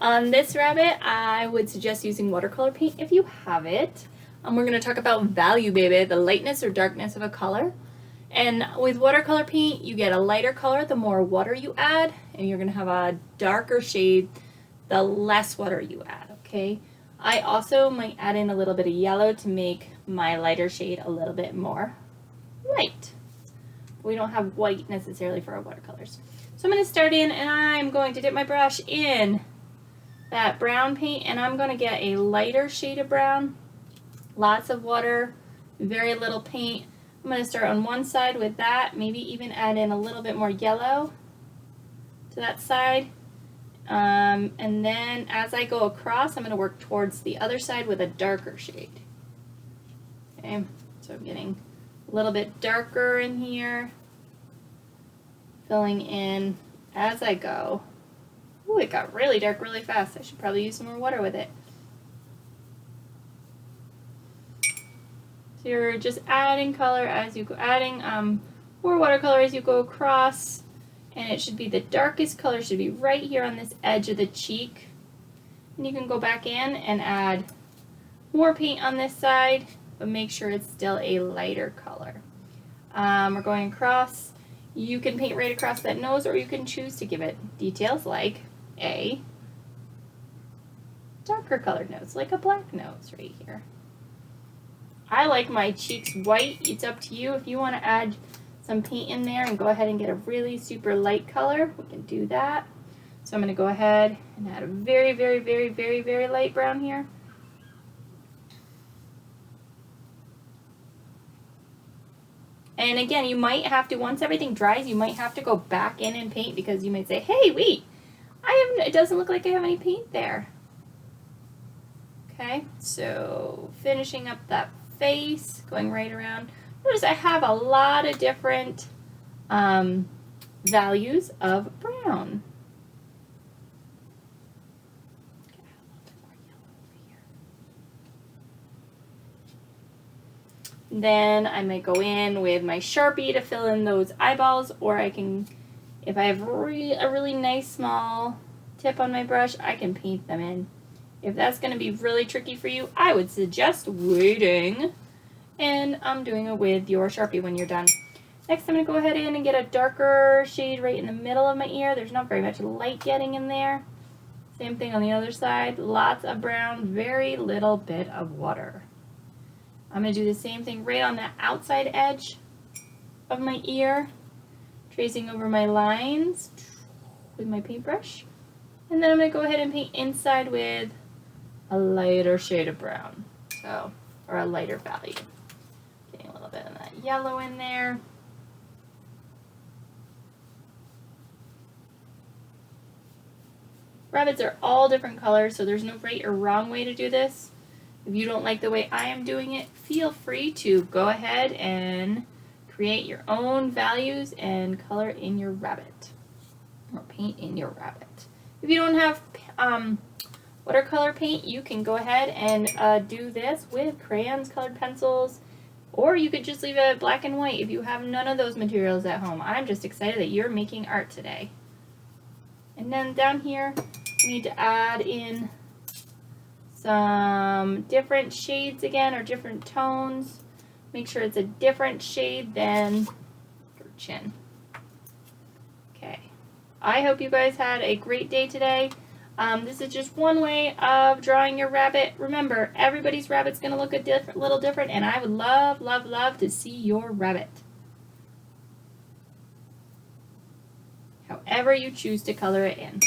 On this rabbit, I would suggest using watercolor paint if you have it. We're going to talk about value, baby, the lightness or darkness of a color. And with watercolor paint, you get a lighter color the more water you add, and you're going to have a darker shade the less water you add, okay? I also might add in a little bit of yellow to make my lighter shade a little bit more light. We don't have white necessarily for our watercolors. So I'm going to start in, and I'm going to dip my brush in that brown paint, and I'm going to get a lighter shade of brown. Lots of water, very little paint. I'm going to start on one side with that, maybe even add in a little bit more yellow to that side. And then as I go across, I'm going to work towards the other side with a darker shade. Okay, so I'm getting a little bit darker in here, filling in as I go. Ooh, it got really dark really fast. I should probably use some more water with it. So you're just adding color as you go, adding more watercolor as you go across, and it should be the darkest color should be right here on this edge of the cheek. And you can go back in and add more paint on this side, but make sure it's still a lighter color. We're going across. You can paint right across that nose, or you can choose to give it details like a darker colored nose, like a black nose right here. I like my cheeks white. It's up to you. If you want to add some paint in there and go ahead and get a really super light color, we can do that. So I'm going to go ahead and add a very, very, very, very, very light brown here. And again, you might have to, once everything dries, you might have to go back in and paint, because you might say, hey, wait, it doesn't look like I have any paint there. Okay, so finishing up that face, going right around. Notice I have a lot of different values of brown. Then I might go in with my Sharpie to fill in those eyeballs, or I can, if I have a really nice small tip on my brush, I can paint them in. If that's going to be really tricky for you, I would suggest waiting and doing it with your Sharpie when you're done. Next, I'm going to go ahead in and get a darker shade right in the middle of my ear. There's not very much light getting in there. Same thing on the other side. Lots of brown, very little bit of water. I'm going to do the same thing right on the outside edge of my ear, tracing over my lines with my paintbrush. And then I'm going to go ahead and paint inside with a lighter shade of brown, so, or a lighter value. Getting a little bit of that yellow in there. Rabbits are all different colors, so there's no right or wrong way to do this. If you don't like the way I am doing it, feel free to go ahead and create your own values and color in your rabbit, or paint in your rabbit. If you don't have watercolor paint, you can go ahead and do this with crayons, colored pencils, or you could just leave it black and white if you have none of those materials at home. I'm just excited that you're making art today. And then down here, we need to add in some different shades again, or different tones. Make sure it's a different shade than your chin. Okay. I hope you guys had a great day today. This is just one way of drawing your rabbit. Remember, everybody's rabbit's going to look a little different, and I would love, love, love to see your rabbit. However you choose to color it in.